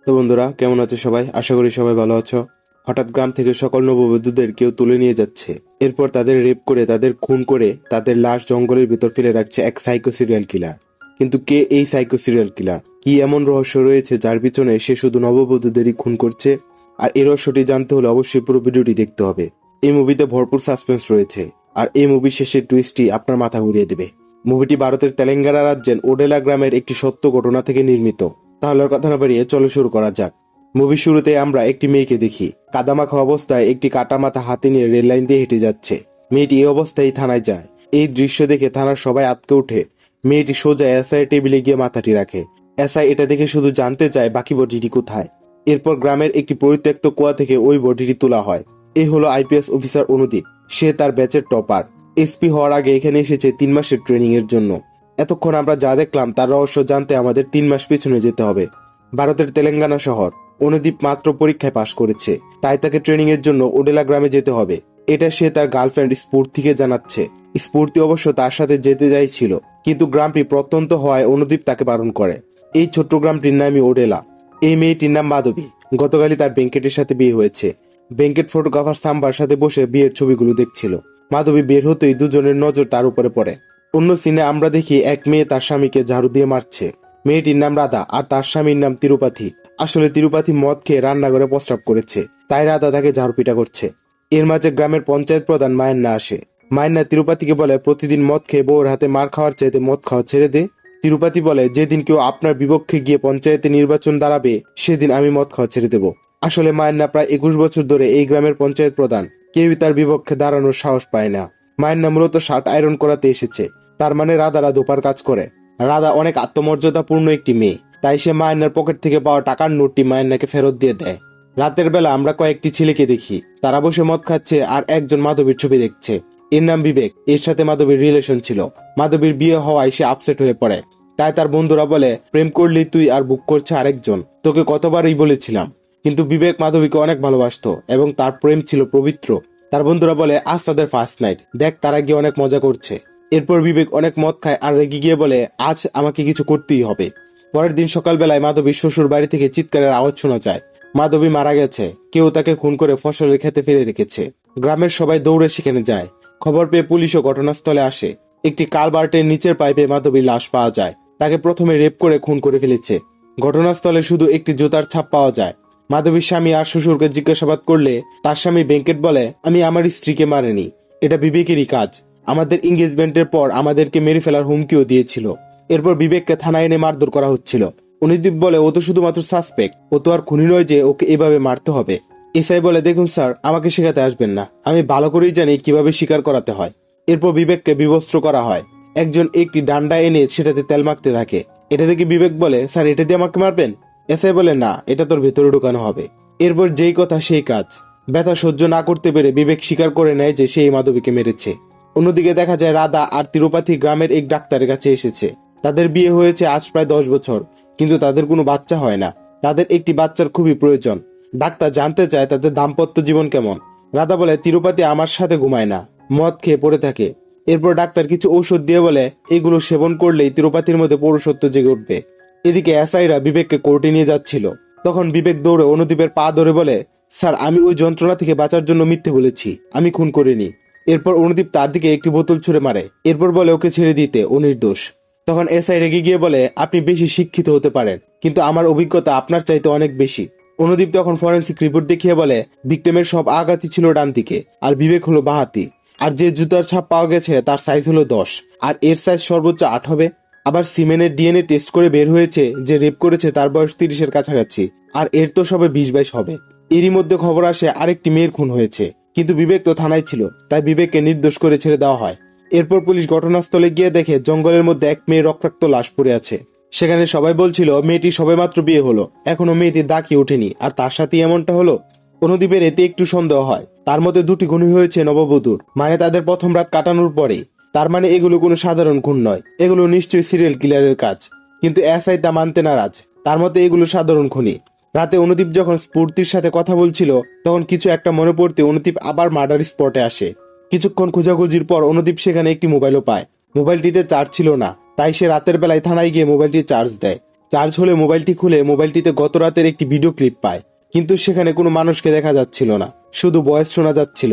তো বন্ধুরা, কেমন আছো সবাই? আশা করি সবাই ভালো আছো। হঠাৎ গ্রাম থেকে সকল নববধূদের কেউ তুলে নিয়ে যাচ্ছে। এরপর তাদের রেপ করে, তাদের খুন করে, তাদের লাশ জঙ্গলের ভিতর ফেলে রাখছে এক সাইকো সিরিয়াল কিলার। কিন্তু কে এই সাইকো সিরিয়াল কিলার? কি এমন রহস্য রয়েছে যার পিছনে সে শুধু নববধূদেরই খুন করছে? আর এই রহস্যটি জানতে হলে অবশ্যই পুরো ভিডিওটি দেখতে হবে। এই মুভিতে ভরপুর সাসপেন্স রয়েছে, আর এই মুভির শেষের টুইস্টটি আপনার মাথা ঘুরিয়ে দেবে। মুভিটি ভারতের তেলেঙ্গানা রাজ্যের ওডেলা গ্রামের একটি সত্য ঘটনা থেকে নির্মিত। তাহলে আর কথা না বাড়িয়ে চলো শুরু করা যাক। মুভির শুরুতে আমরা একটি মেয়েকে দেখি। কাদামাখা অবস্থায় একটি কাটা মাথা হাতে নিয়ে রেল লাইন দিয়ে হেঁটে যাচ্ছে। মেয়েটি এই অবস্থায় থানায় যায়। এই দৃশ্য দেখে থানার সবাই আঁতকে উঠে। মেয়েটি সোজা এসআই টেবিলে গিয়ে মাথাটি রাখে। এসআই এটা দেখে শুধু জানতে চায় বাকি বডিটি কোথায়। এরপর গ্রামের একটি পরিত্যক্ত কুয়া থেকে ওই বডিটি তোলা হয়। এই হলো আইপিএস অফিসার অনুদীপ। সে তার ব্যাচের টপার। এসপি হওয়ার আগে এখানে এসেছে 3 মাসের ট্রেনিং এর জন্য। এতক্ষণ আমরা যা দেখলাম তার রহস্য জানতে আমাদের 3 মাস পিছনে যেতে হবে। ভারতের তেলেঙ্গানা শহর। অনুদীপ মাত্র পরীক্ষায় পাশ করেছে, তাই তাকে ট্রেনিং এর জন্য ওডেলা গ্রামে যেতে হবে। এটা সে তার গার্লফ্রেন্ড স্ফূর্তিকে জানাচ্ছে। স্ফূর্তি অবশ্য তার সাথে যেতে চাইছিল, কিন্তু গ্রামটি প্রত্যন্ত হওয়ায় অনুদীপ তাকে বারণ করে। এই ছোট্ট গ্রামটির নামই ওডেলা। এই মেয়েটির নাম মাধবী। গতকালই তার বেঙ্কেটের সাথে বিয়ে হয়েছে। বেঙ্কেট ফটোগ্রাফার সাম্বার সাথে বসে বিয়ের ছবিগুলো দেখছিল। মাধবী বের হতেই দুজনের নজর তার উপরে পড়ে। অন্য সিনে আমরা দেখি এক মেয়ে তার স্বামীকে ঝাড়ু দিয়ে মারছে। মেয়েটির নাম রাধা আর তার স্বামীর নাম তিরুপাথি। আসলে তিরুপাথি মদ খেয়ে রান্নাঘরে প্রস্রাব করেছে, তাই রাধা তাকে ঝাড়ুপিটা করছে। এর মাঝে গ্রামের পঞ্চায়েত প্রধান মায়েন্না আসে। মায়েন্না তিরুপাতিকে বলে, প্রতিদিন মদ খেয়ে বউর হাতে মার খাওয়ার চাইতে মদ খাওয়া ছেড়ে দে। তিরুপাতি বলে, যেদিন কেউ আপনার বিপক্ষে গিয়ে পঞ্চায়েতে নির্বাচন দাঁড়াবে সেদিন আমি মদ খাওয়া ছেড়ে দেব। আসলে মায়েন্না প্রায় 21 বছর ধরে এই গ্রামের পঞ্চায়েত প্রধান। কেউই তার বিপক্ষে দাঁড়ানোর সাহস পায় না। মায়েন্না মূলত শার্ট আয়রন করাতে এসেছে, তার মানে রাধারা ধোপার কাজ করে। রাধা অনেক আত্মমর্যাদাপূর্ণ একটি মেয়ে, তাই সে মায়েন্নার পকেট থেকে পাওয়া টাকার নোটটি মায়েন্নাকে ফেরত দিয়ে দেয়। রাতের বেলা আমরা কয়েকটি ছেলেকে দেখি, তারা বসে মদ খাচ্ছে আর একজন মাধবীর ছবি দেখছে। এর নাম বিবেক। এর সাথে মাধবীর রিলেশন ছিল। মাধবীর বিয়ে হওয়ায় সে আপসেট হয়ে পড়ে। তাই তার বন্ধুরা বলে, প্রেম করলি তুই আর বুক করছে আরেকজন, তোকে কতবারই বলেছিলাম। কিন্তু বিবেক মাধবীকে অনেক ভালোবাসতো এবং তার প্রেম ছিল পবিত্র। তার বন্ধুরা বলে, আজ তাদের ফার্স্ট নাইট, দেখ তারা গিয়ে অনেক মজা করছে। এরপর বিবেক অনেক মদ খায় আর রেগে গিয়ে বলে, আজ আমাকে কিছু করতেই হবে। পরের দিন সকালবেলায় মাধবীর শ্বশুর বাড়ি থেকে চিৎকারের আওয়াজ শোনা যায়। মাধবী মারা গেছে, কেউ তাকে খুন করে ফসলের খেতে ফেলে রেখেছে। গ্রামের সবাই দৌড়ে সেখানে যায়। খবর পেয়ে পুলিশও ঘটনাস্থলে আসে। একটি কালভার্টের নিচের পাইপে মাধবীর লাশ পাওয়া যায়। তাকে প্রথমে রেপ করে খুন করে ফেলেছে। ঘটনাস্থলে শুধু একটি জুতার ছাপ পাওয়া যায়। মাধবীর স্বামী আর শ্বশুরকে জিজ্ঞাসাবাদ করলে তার স্বামী বেঙ্কেট বলে, আমি আমার স্ত্রীকে মারিনি, এটা বিবেকেরই কাজ। আমাদের এঙ্গেজমেন্টের পর আমাদেরকে মেরে ফেলার হুমকিও দিয়েছিল। এরপর বিবেককে থানায় এনে মারধর করা হচ্ছিল। অনুদীপ বলে, ও তো শুধুমাত্র সাসপেক্ট, ও তো আর খুনি নয় যে ওকে এভাবে মারতে হবে। এসআই বলে, দেখুন স্যার, আমাকে শেখাতে আসবেন না, আমি ভালো করেই জানি কিভাবে স্বীকার করাতে হয়। এরপর বিবেককে বিবস্ত্র করা হয়। একজন একটি ডান্ডা এনে সেটাতে তেল মাখতে থাকে। এটা দেখে বিবেক বলে, স্যার এটা দিয়ে আমাকে মারবেন? এসআই বলে, না, এটা তোর ভেতরে ঢুকানো হবে। এরপর যেই কথা সেই কাজ। ব্যথা সহ্য না করতে পেরে বিবেক স্বীকার করে নেয় যে সেই মাধবীকে মেরেছে। অন্যদিকে দেখা যায় রাধা আর তিরুপাতি গ্রামের এক ডাক্তারের কাছে এসেছে। তাদের বিয়ে হয়েছে আজ প্রায় 10 বছর, কিন্তু তাদের কোনো বাচ্চা হয় না। তাদের একটি বাচ্চার খুবই প্রয়োজন। ডাক্তার জানতে চায় তাদের দাম্পত্য জীবন কেমন। রাধা বলে, তিরুপাতি আমার সাথে ঘুমায় না, মদ খেয়ে পড়ে থাকে। এরপর ডাক্তার কিছু ঔষধ দিয়ে বলে, এগুলো সেবন করলেই তিরুপাতির মধ্যে পৌরুষত্ব জেগে উঠবে। এদিকে এসআইরা বিবেককে কোর্টে নিয়ে যাচ্ছিল। তখন বিবেক দৌড়ে অনুদীপের পা ধরে বলে, স্যার, আমি ওই যন্ত্রণা থেকে বাঁচার জন্য মিথ্যে বলেছি, আমি খুন করিনি। এরপর অনুদীপ তার দিকে একটি বোতল ছুঁড়ে মারে। এরপর বলে ওকে ছেড়ে দিতে, ও নির্দোষ। তখন এসআই রেগে গিয়ে বলে, আপনি বেশি শিক্ষিত হতে পারেন, কিন্তু আমার অভিজ্ঞতা আপনার চাইতে অনেক বেশি। অনুদীপ তখন ফরেন্সিক রিপোর্ট দেখিয়ে বলে, ভিক্টিমের সব আঘাতই ছিল ডান দিকে, আর বিবেক হলো বাহাতি। আর যে জুতার ছাপ পাওয়া গেছে তার সাইজ হলো 10, আর এর সাইজ সর্বোচ্চ 8 হবে। আবার সিমেনের ডিএনএ টেস্ট করে বের হয়েছে যে রেপ করেছে তার বয়স 30-এর কাছাকাছি, আর এর তো সবে 20-22 হবে। এরই মধ্যে খবর আসে আরেকটি মেয়ের খুন হয়েছে, কিন্তু বিবেক তো থানায় ছিল, তাই বিবেককে নির্দোষ করে ছেড়ে দেওয়া হয়। এরপর পুলিশ ঘটনাস্থলে গিয়ে দেখে জঙ্গলের মধ্যে এক মেয়ের রক্তাক্ত লাশ পড়ে আছে। সেখানে সবাই বলছিল মেয়েটি সবেমাত্র বিয়ে হলো, এখনো মেয়েটির দাগই ওঠেনি, আর তার সাথে এমনটা হলো। অনুদীপের এতে একটু সন্দেহ হয়। তার মধ্যে 2টি খুন হয়েছে নববধূর, মানে তাদের প্রথম রাত কাটানোর পরে। তার মানে এগুলো কোনো সাধারণ খুন নয়, এগুলো নিশ্চয়ই সিরিয়াল কিলারের কাজ। কিন্তু এসআই তা মানতে নারাজ। তার মতে এগুলো সাধারণ খুনি। রাতে অনুদীপ যখন স্ফূর্তির সাথে কথা বলছিল তখন কিছু একটা মনে পড়তে অনুদীপ আবার মার্ডার স্পটে আসে। কিছুক্ষণ খোঁজাখুঁজির পর অনুদীপ সেখানে একটি মোবাইলও পায়। মোবাইলটিতে চার্জ ছিল না, তাই সে রাতের বেলায় থানায় গিয়ে মোবাইলটি চার্জ দেয়। চার্জ হলে মোবাইলটি খুলে মোবাইলটিতে গত রাতের একটি ভিডিও ক্লিপ পায়, কিন্তু সেখানে কোনো মানুষকে দেখা যাচ্ছিল না, শুধু ভয়েস শোনা যাচ্ছিল।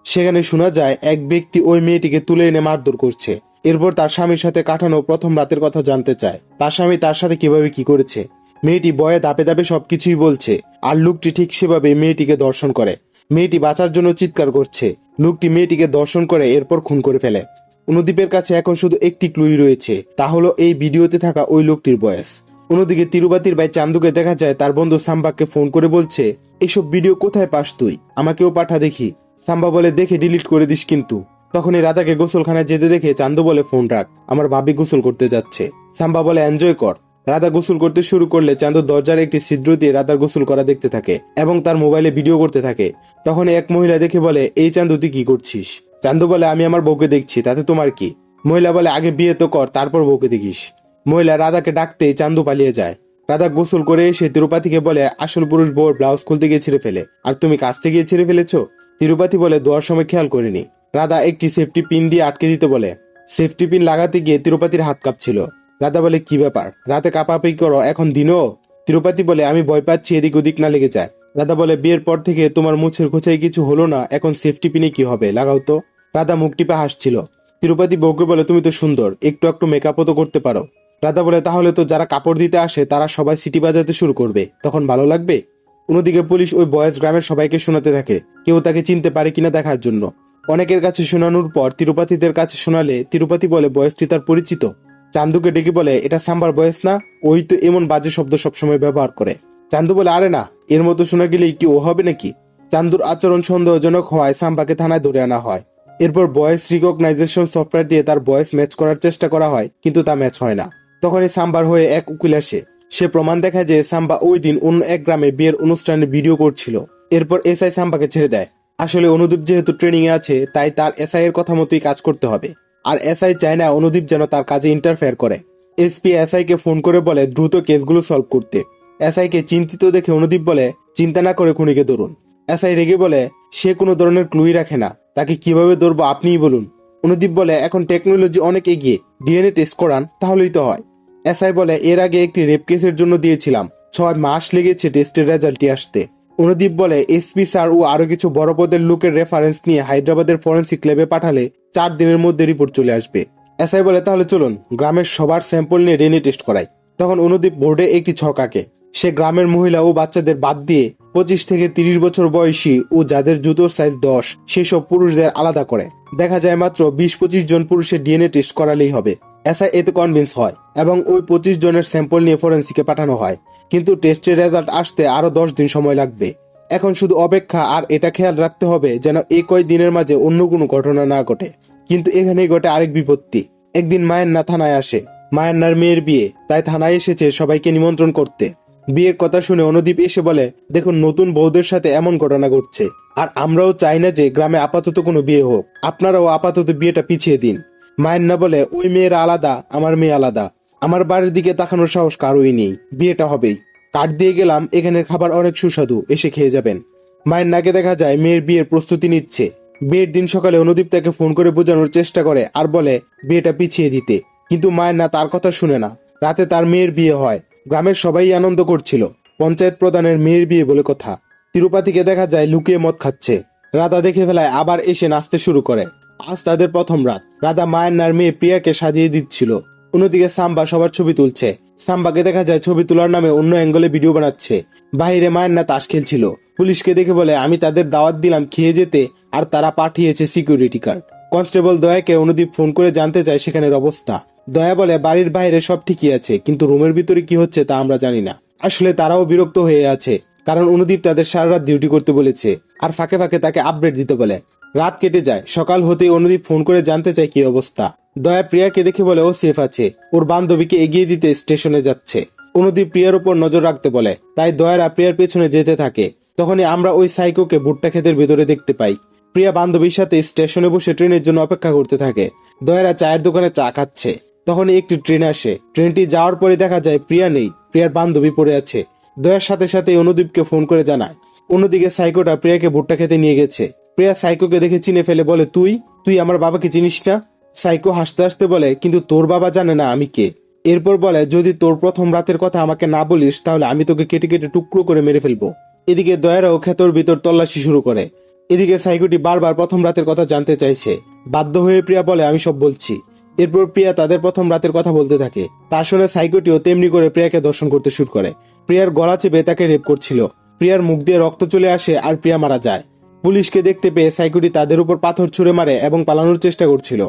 সেখানে শোনা যায় এক ব্যক্তি ওই মেয়েটিকে তুলে এনে মারধর করছে। এরপর তার স্বামীর সাথে কাটানো প্রথম রাতের কথা জানতে চায়, তার স্বামী তার সাথে কিভাবে কি করেছে। মেয়েটি ভয়ে দাপে দাপে সবকিছুই বলছে, আর লোকটি ঠিক সেভাবে মেয়েটিকে দর্শন করে। মেয়েটি বাঁচার জন্য চিৎকার করছে। লোকটি মেয়েটিকে দর্শন করে এরপর খুন করে ফেলে। অনুদীপের কাছে এখন শুধু একটি ক্লুই রয়েছে, তা হলো এই ভিডিওতে থাকা ওই লোকটির বয়স। অন্যদিকে তিরুপতির ভাই চান্দুকে দেখা যায় তার বন্ধু সাম্বাকে ফোন করে বলছে, এসব ভিডিও কোথায় পাস তুই, আমাকেও পাঠা দেখি। সাম্বা বলে, দেখে ডিলিট করে দিস কিন্তু। তখনই রাধাকে গোসলখানায় যেতে দেখে চান্দু বলে, ফোন রাখ, আমার ভাবি গোসল করতে যাচ্ছে। সাম্বা বলে, এনজয় কর। রাধা গোসল করতে শুরু করলে চান্দু দরজার একটি ছিদ্র দিয়ে রাধার গোসল করা দেখতে থাকে এবং তার মোবাইলে ভিডিও করতে থাকে। তখন এক মহিলা দেখে বলে, এই চান্দু তুই কি করছিস? চান্দু বলে, আমি আমার বউকে দেখছি, তাতে তোমার কি? মহিলা বলে, আগে বিয়ে তো কর, তারপর বউকে দেখিস। মহিলা রাধাকে ডাকতে চান্দু পালিয়ে যায়। রাধা গোসল করে এসে তিরুপতিকে বলে, আসল পুরুষ বউর ব্লাউজ খুলতে গিয়ে ছিঁড়ে ফেলে, আর তুমি কাছতে গিয়ে ছিঁড়ে ফেলেছো? তিরুপতি বলে, দোয়ার সময় খেয়াল করিনি। রাধা একটি সেফটি পিন দিয়ে আটকে দিতে বলে। সেফটি পিন লাগাতে গিয়ে তিরুপতির হাত কাঁপছিল। রাধা বলে, কি ব্যাপার, রাতে কাঁপাকাঁপি করো এখন দিনও? তিরুপতি বলে, আমি ভয় পাচ্ছি এদিক ওদিক না লেগে যায়। রাধা বলে, বিয়ের পর থেকে তোমার মুছের খোঁচাই কিছু হলো না, এখন সেফটি পিনে কি হবে, লাগাও তো। রাধা মুখ টিপে হাসছিল। তিরুপতি বউকে বলে, তুমি তো সুন্দর, একটু একটু মেকআপও তো করতে পারো। রাধা বলে, তাহলে তো যারা কাপড় দিতে আসে তারা সবাই সিটি বাজাতে শুরু করবে, তখন ভালো লাগবে। অন্যদিকে পুলিশ ওই বয়েজ গ্রামের সবাইকে শোনাতে থাকে, কেউ তাকে চিনতে পারে কিনা দেখার জন্য। অনেকের কাছে শোনানোর পর তিরুপতিদের কাছে শোনালে তিরুপতি বলে, বয়েসটি তার পরিচিত। চান্দুকে ডেকে বলে, এটা সাম্বার বয়েস না? ওই তো এমন বাজে শব্দ সবসময় ব্যবহার করে। চান্দু বলে, আরে না, এর মতো শোনা গেলেই কি ও হবে নাকি? চান্দুর আচরণ সন্দেহজনক হওয়ায় সাম্বাকে থানায় ধরে আনা হয়। এরপর ভয়েস রিকগনাইজেশন সফটওয়্যার দিয়ে তার ভয়েস ম্যাচ করার চেষ্টা করা হয়, কিন্তু তা ম্যাচ হয় না। তখনই সাম্বার হয়ে এক উকিল আসে। সে প্রমাণ দেখায় যে সাম্বা ওই দিন অন্য এক গ্রামে বিয়ের অনুষ্ঠানের ভিডিও করছিল। এরপর এসআই সাম্বাকে ছেড়ে দেয়। আসলে অনুদীপ যেহেতু ট্রেনিং এ আছে, তাই তার এসআই এর কথা মতোই কাজ করতে হবে। আর এসআই চায় না অনুদীপ যেন তার কাজে ইন্টারফেয়ার করে। এসপি এসআই কে ফোন করে বলে দ্রুত কেসগুলো সলভ করতে। এসআই কে চিন্তিত দেখে অনুদীপ বলে, চিন্তা না করে খুনিকে ধরুন। এসআই রেগে বলে, সে কোনো ধরনের ক্লুই রাখে না, তাকে কিভাবে ধরবো আপনিই বলুন। অনুদীপ বলে, এখন টেকনোলজি অনেক এগিয়ে, ডিএনএ টেস্ট করান, তাহলেই তো হয়। এসআই বলে, এর আগে একটি রেপ কেসের জন্য দিয়েছিলাম, 6 মাস লেগেছে টেস্টের রেজাল্টটি আসতে। অনুদীপ বলে, এসপি স্যার ও আরো কিছু বড় পদের লোকের রেফারেন্স নিয়ে হায়দ্রাবাদের ফরেন্সিক ল্যাবে পাঠালে 4 দিনের মধ্যে রিপোর্ট চলে আসবে। এসআই বলে, তাহলে চলুন গ্রামের সবার স্যাম্পল নিয়ে ডিএনএ টেস্ট করাই। তখন অনুদীপ বোর্ডে একটি ছক আঁকে। সে গ্রামের মহিলা ও বাচ্চাদের বাদ দিয়ে 25 থেকে 30 বছর বয়সী ও যাদের জুতোর সাইজ 10 সেসব পুরুষদের আলাদা করে। দেখা যায় মাত্র 20-25 জন পুরুষের ডিএনএ টেস্ট করালেই হবে। এসআই এতে কনভিন্স হয় এবং ওই 25 জনের স্যাম্পল নিয়ে ফরেন্সিকে পাঠানো হয়, কিন্তু টেস্টের রেজাল্ট আসতে আরো 10 দিন সময় লাগবে। এখন শুধু অপেক্ষা, আর এটা খেয়াল রাখতে হবে যেন এই কয়েকদিনের মাঝে অন্য কোনো ঘটনা না ঘটে। কিন্তু এখানেই ঘটে আরেক বিপত্তি। একদিন মায়ান্না থানায় আসে। মায়ান্নার মেয়ের বিয়ে, তাই থানায় এসেছে সবাইকে নিমন্ত্রণ করতে। বিয়ের কথা শুনে অনুদীপ এসে বলে, দেখুন নতুন বউদের সাথে এমন ঘটনা ঘটছে, আর আমরাও চাই না যে গ্রামে আপাতত কোনো বিয়ে হোক, আপনারাও আপাতত বিয়েটা পিছিয়ে দিন। মায়ান্না বলে, ওই মেয়েরা আলাদা, আমার মেয়ে আলাদা, আমার বাড়ির দিকে তাকানোর সাহস কারোই নেই, বিয়েটা হবেই। কার্ড দিয়ে গেলাম, এখানের খাবার অনেক সুস্বাদু, এসে খেয়ে যাবেন। মায়ান্নাকে দেখা যায় মেয়ের বিয়ের প্রস্তুতি নিচ্ছে। বিয়ের দিন সকালে অনুদীপ তাকে ফোন করে বোঝানোর চেষ্টা করে আর বলে বিয়েটা পিছিয়ে দিতে, কিন্তু মায়ান্না তার কথা শুনে না। রাতে তার মেয়ের বিয়ে হয়। গ্রামের সবাই আনন্দ করছিল, পঞ্চায়েত প্রধানের মেয়ের বিয়ে বলে কথা। তিরুপতিকে দেখা যায় লুকিয়ে মদ খাচ্ছে। রাধা দেখে ফেলায় আবার এসে নাচতে শুরু করে। আজ তাদের প্রথম রাত। রাধা মায়ান্নার মেয়ে প্রিয়াকে সাজিয়ে দিচ্ছিল। অন্যদিকে সাম্বা সবার ছবি তুলছে। সাম্বাকে দেখা যায় ছবি তোলার নামে অন্য অ্যাঙ্গলে ভিডিও বানাচ্ছে। বাহিরে মায়ান্না তাস খেলছিল। পুলিশকে দেখে বলে, আমি তাদের দাওয়াত দিলাম খেয়ে যেতে, আর তারা পাঠিয়েছে সিকিউরিটি গার্ড। কনস্টেবল দয়াকে অনুদীপ ফোন করে জানতে চায় সেখানের অবস্থা। দয়া বলে, বাড়ির বাইরে সব ঠিকই আছে, কিন্তু রুমের ভিতরে কি হচ্ছে তা আমরা জানি না। আসলে তারাও বিরক্ত হয়ে আছে, কারণ অনুদীপ তাদের সারা রাত ডিউটি করতে বলেছে, আর ফাঁকে ফাঁকে তাকে আপডেট দিতে বলে। রাত কেটে যায়। সকাল হতেই অনুদীপ ফোন করে জানতে চায় কি অবস্থা। দয়া প্রিয়াকে দেখে বলে ও সেফ আছে, ওর বান্ধবীকে এগিয়ে দিতে স্টেশনে যাচ্ছে। অনুদীপ প্রিয়ার উপর নজর রাখতে বলে, তাই দয়ারা প্রিয়ার পেছনে যেতে থাকে। তখনই আমরা ওই সাইকোকে ভুট্টা ক্ষেতের ভেতরে দেখতে পাই। প্রিয়া বান্ধবীর সাথে স্টেশনে বসে ট্রেনের জন্য অপেক্ষা করতে থাকে। দয়ারা চায়ের দোকানে চা খাচ্ছে। তখনই একটি ট্রেন আসে। ট্রেনটি যাওয়ার পরে দেখা যায় প্রিয়া নেই, প্রিয়ার বান্ধবী পড়ে আছে। দয়ার সাথে সাথে অনুদীপকে ফোন করে জানায়। অন্যদিকে সাইকোটা প্রিয়াকে ভুট্টা খেতে নিয়ে গেছে। প্রিয়া সাইকোকে দেখে চিনে ফেলে বলে, তুই আমার বাবাকে চিনিস না? সাইকো হাসতে হাসতে বলে, কিন্তু তোর বাবা জানে না আমি কে। এরপর বলে, যদি তোর প্রথম রাতের কথা আমাকে না বলিস তাহলে আমি তোকে কেটে কেটে টুকরো করে মেরে ফেলবো। এদিকে দয়ারাও ক্ষেতর ভিতর তল্লাশি শুরু করে। এদিকে সাইকোটি বারবার প্রথম রাতের কথা জানতে চাইছে। বাধ্য হয়ে প্রিয়া বলে, আমি সব বলছি। এরপর প্রিয়া তাদের প্রথম রাতের কথা বলতে থাকে। তা শুনে সাইকোটিও তেমনি করে প্রিয়াকে দর্শন করতে শুরু করে। প্রিয়ার গলা চেপে তাকে রেপ করছিল। প্রিয়ার মুখ দিয়ে রক্ত চলে আসে আর প্রিয়া মারা যায়। পুলিশকে দেখতে পেয়ে সাইকোটি তাদের উপর পাথর ছুঁড়ে মারে এবং পালানোর চেষ্টা করছিল।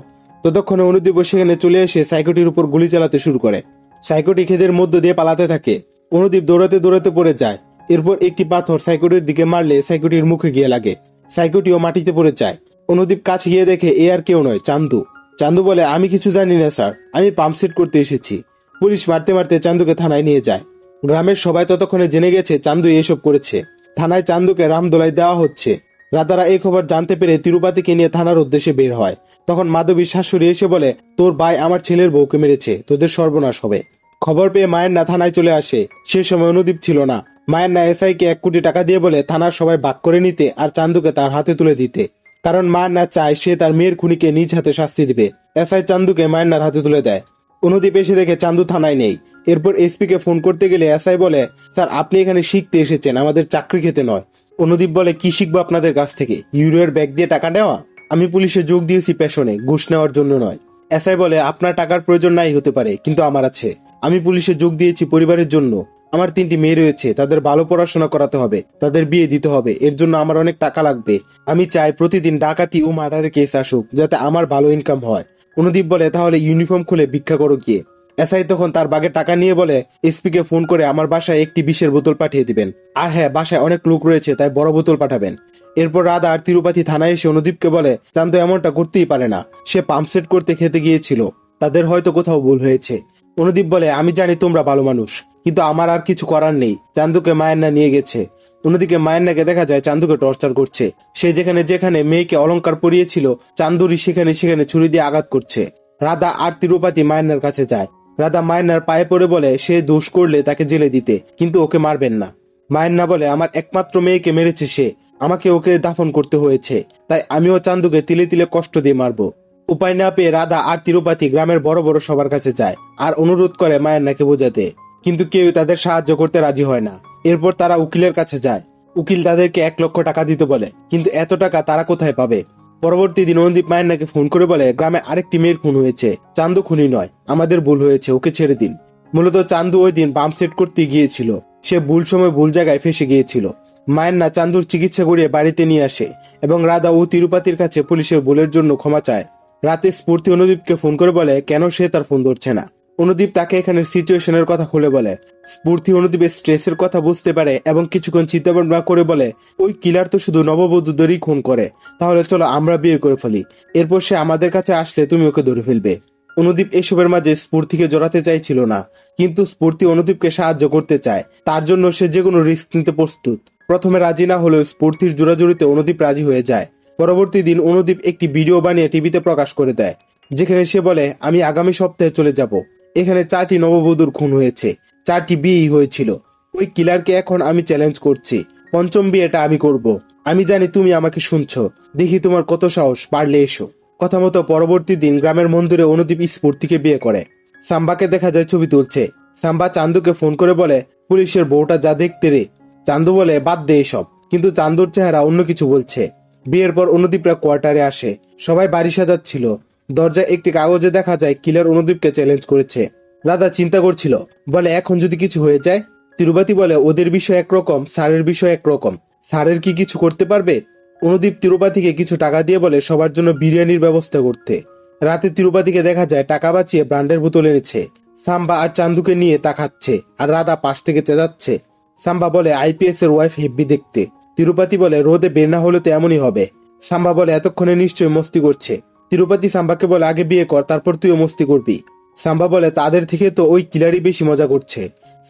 ততক্ষণে অনুদীপ সেখানে চলে এসে সাইকোটির উপর গুলি চালাতে শুরু করে। সাইকোটি ক্ষেতের মধ্য দিয়ে পালাতে থাকে। অনুদীপ দৌড়াতে দৌড়াতে পড়ে যায়। এরপর একটি পাথর সাইকোটির দিকে মারলে সাইকোটির মুখে গিয়ে লাগে। সাইকোটিও মাটিতে পড়ে যায়। অনুদীপ কাছে গিয়ে দেখে এ আর কেউ নয়, চান্দু। চান্দু বলে, আমি কিছু জানি না স্যার, আমি পাম্প সেট করতে এসেছি। পুলিশ মারতে মারতে চান্দুকে থানায় নিয়ে যায়। গ্রামের সবাই ততক্ষণে জেনে গেছে চান্দু এসব করেছে। থানায় চান্দুকে রামদোলাই দেওয়া হচ্ছে। রাতারা এই খবর জানতে পেরে তিরুপতিকে নিয়ে থানার উদ্দেশ্যে বের হয়। তখন মাধবীর শাশুড়ি এসে বলে, তোর ভাই আমার ছেলের বউকে মেরেছে, তোদের সর্বনাশ হবে। খবর পেয়ে মায়েন্না থানায় চলে আসে। সে সময় অনুদীপ ছিল না। মায়েন্না এসআইকে 1 কোটি টাকা দিয়ে বলে থানার সবাই ভাগ করে নিতে আর চান্দুকে তার হাতে তুলে দিতে, কারণ মায়েন্না চায় সে তার মেয়ের খুনিকে নিজ হাতে শাস্তি দিবে। এসআই চান্দুকে মায়েন্নার হাতে তুলে দেয়। অনুদীপ এসে দেখে চান্দু থানায় নেই। এরপর এসপি কে ফোন করতে গেলে এসআই বলে, স্যার আপনি এখানে শিখতে এসেছেন, আমাদের চাকরি খেতে নয়। অনুদীপ বলে, কি শিখবো আপনাদের কাছ থেকে? ইউরোর ব্যাগ দিয়ে টাকা নেওয়া? আমি পুলিশে যোগ দিয়েছি পেশনে, ঘুষ নেওয়ার জন্য নয়। এসআই বলে, আপনার টাকার প্রয়োজন নাই হতে পারে, কিন্তু আমার আছে। আমি পুলিশে যোগ দিয়েছি পরিবারের জন্য। আমার 3টি মেয়ে রয়েছে, তাদের ভালো পড়াশোনা করাতে হবে, তাদের বিয়ে দিতে হবে। এর জন্য আমার অনেক টাকা লাগবে। আমি চাই প্রতিদিন ডাকাতি ও মার্ডারের কেস আসুক, যাতে আমার ভালো ইনকাম হয়। অনুদীপ বলে, তাহলে ইউনিফর্ম খুলে ভিক্ষা করো গিয়ে। এসআই তখন তার বাগে টাকা নিয়ে বলে, এসপি কে ফোন করে আমার বাসায় একটি বিষের বোতল পাঠিয়ে দিবেন। আর হ্যাঁ, বাসায় অনেক লোক রয়েছে, তাই বড় বোতল পাঠাবেন। এরপর রাধা আর তিরুপতি থানায় এসে অনুদীপকে বলে, চান্দু এমনটা করতেই পারে না, সে পাম্প সেট করতে খেতে গিয়েছিল, তাদের হয়তো কোথাও ভুল হয়েছে। অনুদীপ বলে, আমি জানি তোমরা ভালো মানুষ, কিন্তু আমার আর কিছু করার নেই। চান্দুকে মায়েন্না নিয়ে গেছে। অন্যদিকে মায়েন্নাকে দেখা যায় চান্দুকে টর্চার করছে। সে যেখানে যেখানে মেয়েকে অলংকার পরিয়েছিল, চান্দুরি সেখানে সেখানে ছুরি দিয়ে আঘাত করছে। রাধা আর তিরুপতি মায়েন্নার কাছে যায়। রাধা মায়েন্নার পায়ে পড়ে বলে, সে দোষ করলে তাকে জেলে দিতে, কিন্তু ওকে মারবেন না। মায়েন্না বলে, আমার একমাত্র মেয়েকে মেরেছে সে, আমাকে ওকে দাফন করতে হয়েছে, তাই আমিও চান্দুকে তিলে তিলে কষ্ট দিয়ে মারবো। উপায় না পেয়ে রাধা আর তিরুপতি গ্রামের বড় বড় সবার কাছে যায় আর অনুরোধ করে মায়েন্নাকে বোঝাতে, কিন্তু কেউ তাদের সাহায্য করতে রাজি হয় না। এরপর তারা উকিলের কাছে যায়। উকিল তাদেরকে 1 লক্ষ টাকা দিতে বলে, কিন্তু এত টাকা তারা কোথায় পাবে? পরবর্তী দিন অনুদীপ মায়েন্নাকে ফোন করে বলে, গ্রামে আরেকটি মেয়ের খুন হয়েছে, চান্দু খুনি নয়, আমাদের ভুল হয়েছে, ওকে ছেড়ে দিন। মূলত চান্দু ওই দিন পাম্প সেট করতে গিয়েছিল, সে ভুল সময় ভুল জায়গায় ফেসে গিয়েছিল। মায়েন্না চান্দুর চিকিৎসা করিয়ে বাড়িতে নিয়ে আসে এবং রাধা ও তিরুপতির কাছে পুলিশের ভুলের জন্য ক্ষমা চায়। রাতে স্ফূর্তি অনুদীপকে ফোন করে বলে কেন সে তার ফোন ধরছে না। অনুদীপ তাকে এখানের সিচুয়েশনের কথা খুলে বলে। স্ফূর্তি অনুদীপের স্ট্রেসের কথা বুঝতে পারে এবং কিছুক্ষণ চিন্তা ভাবনা করে বলে, ওই কিলার তো শুধু নববধূদেরই খুন করে, তাহলে চলো আমরা বিয়ে করে ফেলি, এরপর সে আমাদের কাছে আসলে তুমি ওকে ধরে ফেলবে। অনুদীপ এসবের মাঝে স্ফূর্তিকে জড়াতে চাইছিল না, কিন্তু স্ফূর্তি অনুদীপকে সাহায্য করতে চায়, তার জন্য সে যে কোনো রিস্ক নিতে প্রস্তুত। প্রথমে রাজি না হলেও স্ফূর্তির জোরাজুরিতে অনুদীপ রাজি হয়ে যায়। পরবর্তী দিন অনুদীপ একটি ভিডিও বানিয়ে টিভিতে প্রকাশ করে দেয়, যেখানে সে বলে, আমি আগামী সপ্তাহে চলে যাব। এখানে 4টি নববধূর খুন হয়েছে, 4টি বিয়েই হয়েছিল। ওই কিলারকে এখন আমি চ্যালেঞ্জ করছি, 5ম বিয়েটা আমি করব। আমি জানি তুমি আমাকে শুনছো, দেখি তোমার কত সাহস, পারলে এসো। কথা মতো পরবর্তী দিন গ্রামের মন্দিরে অনুদীপ স্ফূর্তিকে বিয়ে করে। সাম্বাকে দেখা যায় ছবি তুলছে। সাম্বা চান্দুকে ফোন করে বলে, পুলিশের বউটা যা দেখতে রে। চান্দু বলে, বাদ দে এসব, কিন্তু চান্দুর চেহারা অন্য কিছু বলছে। বিয়ের পর অনুদীপরা কোয়ার্টারে আসে, সবাই বাড়ি সাজাচ্ছিল। দরজায় একটি কাগজে দেখা যায় কিলার অনুদীপকে চ্যালেঞ্জ করেছে। রাধা চিন্তা করছিল, বলে এখন যদি কিছু হয়ে যায়। তিরুপতি বলে, ওদের বিষয় একরকম, স্যারের বিষয় একরকম, স্যারের কি কিছু করতে পারবে? অনুদীপ তিরুপতিকে কিছু টাকা দিয়ে বলে সবার জন্য বিরিয়ানির ব্যবস্থা করতে। রাতে তিরুপতিকে দেখা যায় টাকা বাঁচিয়ে ব্র্যান্ডের বোতল এনেছে। সাম্বা আর চান্দুকে নিয়ে তা খাচ্ছে, আর রাধা পাশ থেকে চেঁচাচ্ছে। সাম্বা বলে, আইপিএস এর ওয়াইফ হেব্বি দেখতে। তিরুপতি বলে, রোদে বের না হলে তো এমনই হবে। সাম্বা বলে, এতক্ষণে নিশ্চয়ই মস্তি করছে। তিরুপতি সাম্বাকে বলে, আগে বিয়ে কর, তারপর তুইও মস্তি করবি। সাম্বা বলে, তাদের থেকে তো ওই কিলারই বেশি মজা করছে।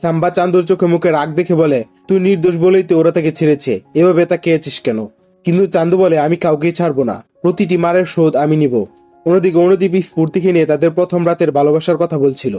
সাম্বা চান্দুর চোখে মুখে রাগ দেখে বলে, তুই নির্দোষ বলেই তো ওরা তাকে ছেড়েছে, এভাবে তা খেয়েছিস কেন? কিন্তু চান্দু বলে, আমি কাউকেই ছাড়বো না, প্রতিটি মারের শোধ আমি নিব। অন্যদিকে অনুদীপ স্ফূর্তিকে নিয়ে তাদের প্রথম রাতের ভালোবাসার কথা বলছিল।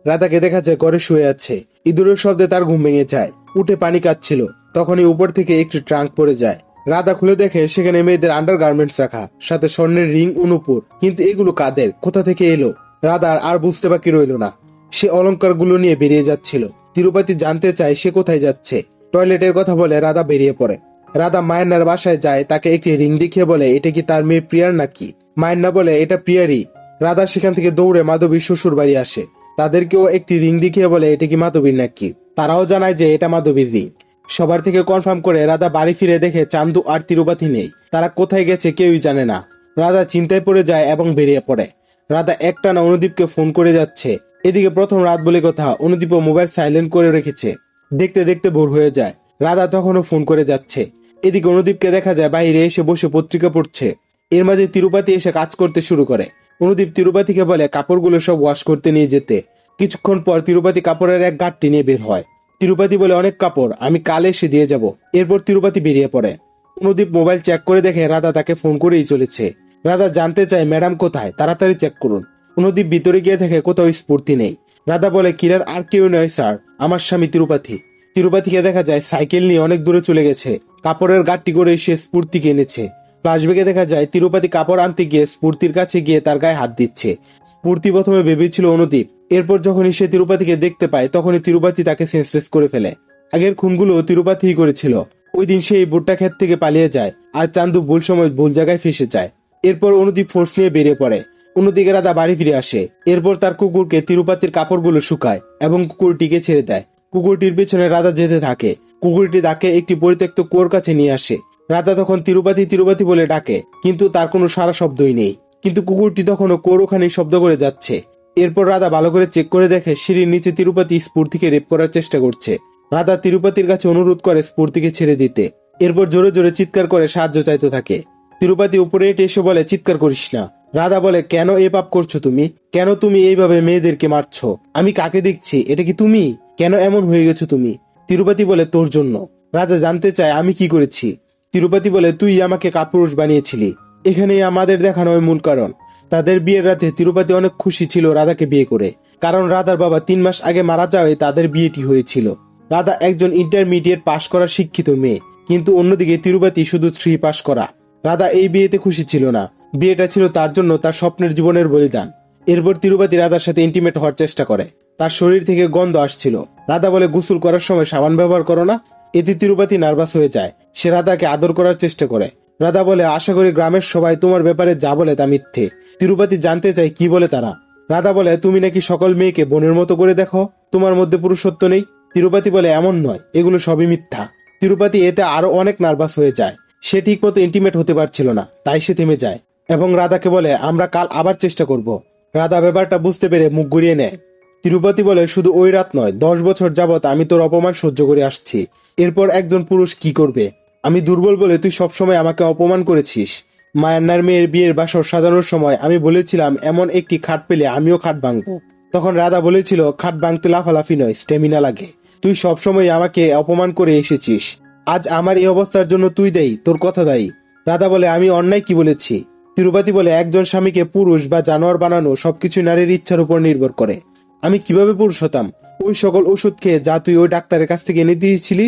রাধাকে দেখা যায় ঘরে শুয়ে আছে। ইঁদুরের শব্দে তার ঘুম ভেঙে যায়, উঠে পানি কাটছিল। তখনই উপর থেকে একটি ট্রাঙ্ক পড়ে যায়। রাধা খুলে দেখে সেখানে মেয়েদের আন্ডারগার্মেন্টস রাখা, সাথে স্বর্ণের রিং ও নূপুর। কিন্তু এগুলো কাদের, কোথা থেকে এলো? রাধার আর বুঝতে বাকি রইল না। সে অলংকারগুলো নিয়ে বেরিয়ে যাচ্ছিল। তিরুপতি জানতে চায় সে কোথায় যাচ্ছে। টয়লেটের কথা বলে রাধা বেরিয়ে পড়ে। রাধা মায়ান্নার বাসায় যায়, তাকে একটি রিং দেখিয়ে বলে এটা কি তার মেয়ে প্রিয়ার নাকি। মায়ান্না বলে এটা প্রিয়ারই। রাধা সেখান থেকে দৌড়ে মাধবীর শ্বশুর বাড়ি আসে। তাদেরকেও একটি রিং দেখিয়ে বলে এটা কি মাধবীর নাকি। তারাও জানায় যে এটা মাধবীর রিং। সবার থেকে কনফার্ম করে রাধা বাড়ি ফিরে দেখে চান্দু আর তিরুপতি নেই। তারা কোথায় গেছে কেউই জানে না। রাধা চিন্তায় পড়ে যায় এবং বেরিয়ে পড়ে। রাধা একটানা অনুদীপকে ফোন করে যাচ্ছে। এদিকে প্রথম রাত বলে কথা, অনুদীপও মোবাইল সাইলেন্ট করে রেখেছে। দেখতে দেখতে ভোর হয়ে যায়। রাধা তখনও ফোন করে যাচ্ছে। এদিকে অনুদীপকে দেখা যায় বাইরে এসে বসে পত্রিকা পড়ছে। এর মাঝে তিরুপতি এসে কাজ করতে শুরু করে। অনুদীপ তিরুপতিকে বলে কাপড়গুলো সব ওয়াশ করতে নিয়ে যেতে। কিছুক্ষণ পর তিরুপতি কাপড়ের এক গাঁটটি নিয়ে বের হয়। তিরুপতি বলে অনেক কাপড়, আমি কাল এসে দিয়ে যাব। এরপর তিরুপতি বেরিয়ে পড়ে। অনুদীপ মোবাইল চেক করে দেখে রাধা তাকে ফোন করেই চলেছে। রাধা জানতে চায় ম্যাডাম কোথায়, তাড়াতাড়ি চেক করুন। অনুদীপ ভিতরে গিয়ে দেখে কোথাও স্ফূর্তি নেই। রাধা বলে কিলার আর কেউ নয় স্যার, আমার স্বামী তিরুপতি। তিরুপতিকে দেখা যায় সাইকেল নিয়ে অনেক দূরে চলে গেছে। কাপড়ের গাঁটটি করে সে স্ফূর্তিকে এনেছে। ফ্ল্যাশব্যাকে দেখা যায় তিরুপতি কাপড় আনতে গিয়ে স্ফূর্তির কাছে গিয়ে তার গায়ে হাত দিচ্ছে। স্ফূর্তি প্রথমে ভেবেছিল অনুদীপ। এরপর যখনই সে তিরুপতিকে দেখতে পায় তখনই তিরুপতি তাকে সেন্সলেস করে ফেলে। আগের খুনগুলো তিরুপতিই করেছিল। ওই দিন সে এই ভুট্টা ক্ষেত থেকে পালিয়ে যায় আর চান্দু ভুল সময় ভুল জায়গায় ফেসে যায়। এরপর অনুদীপ ফোর্স নিয়ে বেরিয়ে পড়ে। অন্যদিকে রাধা বাড়ি ফিরে আসে। এরপর তার কুকুরকে তিরুপতির কাপড়গুলো শুকায় এবং কুকুরটিকে ছেড়ে দেয়। কুকুরটির পেছনে রাধা যেতে থাকে। কুকুরটি তাকে একটি পরিত্যক্ত কুয়োর কাছে নিয়ে আসে। রাধা তখন তিরুপতি তিরুপতি বলে ডাকে, কিন্তু তার কোনো সারা শব্দই নেই। কিন্তু কুকুরটি তখনও কুয়োর ওখানে শব্দ করে যাচ্ছে। এরপর রাধা ভালো করে চেক করে দেখে সিঁড়ির নিচে তিরুপতি স্ফূর্তিকে রেপ করার চেষ্টা করছে। রাধা তিরুপতির কাছে অনুরোধ করে স্ফূর্তিকে ছেড়ে দিতে। এরপর জোরে জোরে চিৎকার করে সাহায্য চাইতে থাকে। তিরুপতি উপরে এসে বলে চিৎকার করিস না। রাধা বলে কেন এই পাপ করছো তুমি? কেন তুমি এইভাবে মেয়েদেরকে মারছো? আমি কাকে দেখছি? এটা কি তুমি? কেন এমন হয়ে গেছো তুমি? তিরুপতি বলে তোর জন্য। রাজা জানতে চায় আমি কি করেছি। তিরুপতি বলে তুই আমাকে কাপুরুষ বানিয়েছিলি। এখানেই আমাদের দেখানো ওই মূল কারণ। তাদের বিয়ের রাতে তিরুপতি অনেক খুশি ছিল রাধাকে বিয়ে করে, কারণ রাধার বাবা 3 মাস আগে মারা যাওয়ায় তাদের বিয়েটি হয়েছিল। রাধা একজন ইন্টারমিডিয়েট পাশ করা শিক্ষিত মেয়ে, কিন্তু অন্যদিকে তিরুপতি শুধু 3 পাশ করা। রাধা এই বিয়েতে খুশি ছিল না। বিয়েটা ছিল তার জন্য তার স্বপ্নের জীবনের বলিদান। এরপর তিরুপতি রাধার সাথে ইন্টিমেট হওয়ার চেষ্টা করে। তার শরীর থেকে গন্ধ আসছিল। রাধা বলে গোসল করার সময় সাবান ব্যবহার করো না। এতে তিরুপতি নার্ভাস হয়ে যায়। সে রাধাকে আদর করার চেষ্টা করে। রাধা বলে আশা করি গ্রামের সবাই তোমার ব্যাপারে যা বলে তা মিথ্যে। তিরুপতি জানতে চায় কি বলে তারা। রাধা বলে তুমি নাকি সকল মেয়েকে বোনের মতো করে দেখো, তোমার মধ্যে পুরুষত্ব নেই। তিরুপতি বলে এমন নয়, এগুলো সবই মিথ্যা। তিরুপতি এতে আরো অনেক নার্ভাস হয়ে যায়। সে ঠিক মতো ইন্টিমেট হতে পারছিল না, তাই সে থেমে যায় এবং রাধাকে বলে আমরা কাল আবার চেষ্টা করব। রাধা ব্যাপারটা বুঝতে পেরে মুখ ঘুরিয়ে নেয়। তিরুপতি বলে শুধু ওই রাত নয়, 10 বছর যাবত আমি তোর অপমান সহ্য করে আসছি। এরপর একজন পুরুষ কি করবে? আমি দুর্বল বলে তুই সবসময় আমাকে অপমান করেছিস। মায়ান্নার মেয়ের বিয়ের বাসর সাজানোর সময় আমি বলেছিলাম এমন একটি খাট পেলে আমিও খাট ভাঙবো। তখন রাধা বলেছিল খাট ভাঙতে লাফালাফি নয়, স্টেমিনা লাগে। তুই সবসময় আমাকে অপমান করে এসেছিস। আজ আমার এই অবস্থার জন্য তুই দায়ী, তোর কথা দায়ী। রাধা বলে আমি অন্যায় কি বলেছি? তিরুপতি বলে একজন স্বামীকে পুরুষ বা জানোয়ার বানানো সবকিছু নারীর ইচ্ছার উপর নির্ভর করে। আমি কিভাবে পুরুষ হতাম? ওই সকল ওষুধ খেয়ে যা তুই ওই ডাক্তারের কাছ থেকে এনে দিয়েছিলি।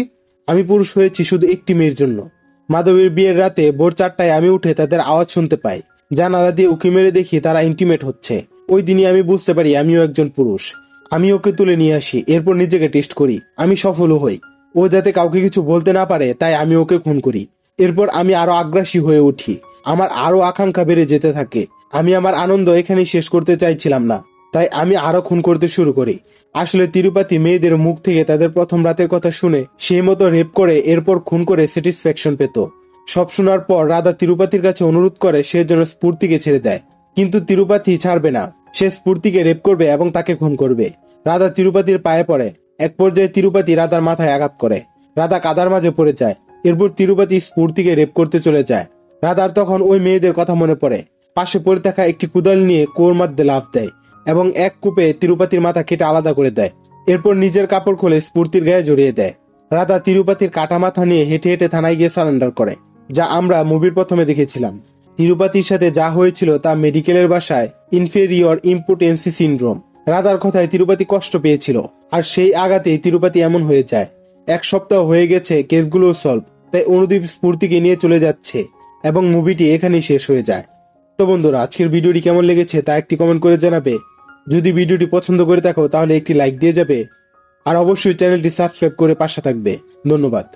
আমি পুরুষ হয়েছি শুধু একটি মেয়ের জন্য। মাধবীর বিয়ের রাতে ভোর 4টায় আমি উঠে তাদের আওয়াজ শুনতে পাই। জানালা দিয়ে উঁকি মেরে দেখি তারা ইন্টিমেট হচ্ছে। ওই দিনই আমি বুঝতে পারি আমিও একজন পুরুষ। আমি ওকে তুলে নিয়ে আসি, এরপর নিজেকে টেস্ট করি। আমি সফলও হই। ও যাতে কাউকে কিছু বলতে না পারে তাই আমি ওকে খুন করি। এরপর আমি আরো আগ্রাসী হয়ে উঠি। আমার আরো আকাঙ্ক্ষা বেড়ে যেতে থাকে। আমি আমার আনন্দ এখানেই শেষ করতে চাইছিলাম না, তাই আমি আরো খুন করতে শুরু করি। আসলে তিরুপতি মেয়েদের মুখ থেকে তাদের প্রথম রাতের কথা শুনে সেই মতো রেপ করে এরপর খুন করে স্যাটিসফ্যাকশন পেত। সব শোনার পর রাধা তিরুপতির কাছে অনুরোধ করে সে যেন স্ফূর্তিকে ছেড়ে দেয়, কিন্তু তিরুপতি ছাড়বে না। সে স্ফূর্তিকে রেপ করবে এবং তাকে খুন করবে। রাধা তিরুপতির পায়ে পড়ে। এক পর্যায়ে তিরুপতি রাধার মাথায় আঘাত করে। রাধা কাদার মাঝে পড়ে যায়। এরপর তিরুপতি স্ফূর্তিকে রেপ করতে চলে যায়। রাধার তখন ওই মেয়েদের কথা মনে পড়ে। পাশে পড়ে থাকা একটি কুদাল নিয়ে কুয়োর মধ্যে লাফ দেয় এবং এক কূপে তিরুপতির মাথা কেটে আলাদা করে দেয়। এরপর নিজের কাপড় খুলে স্ফূর্তির গায়ে জড়িয়ে দেয়। রাধা তিরুপতির কাটা মাথা নিয়ে হেঁটে হেঁটে থানায় গিয়ে সারেন্ডার করে, যা আমরা মুভির প্রথমে দেখেছিলাম। তিরুপতির সাথে যা হয়েছিল তা মেডিকেলের ভাষায় ইনফেরিয়র ইম্পোটেন্সি সিনড্রোম। রাধার কথায় তিরুপতি কষ্ট পেয়েছিল, আর সেই আঘাতেই তিরুপতি এমন হয়ে যায়। 1 সপ্তাহ হয়ে গেছে, কেসগুলো সলভ। তাই অনুদীপ স্ফূর্তিকে নিয়ে চলে যাচ্ছে এবং মুভিটি এখানেই শেষ হয়ে যায়। তো বন্ধুরা, আজকের ভিডিওটি কেমন লেগেছে তা একটি কমেন্ট করে জানাবে। যদি ভিডিওটি পছন্দ করে থাকো তাহলে একটি লাইক দিয়ে যাবে আর অবশ্যই চ্যানেলটি সাবস্ক্রাইব করে পাশে থাকবে। ধন্যবাদ।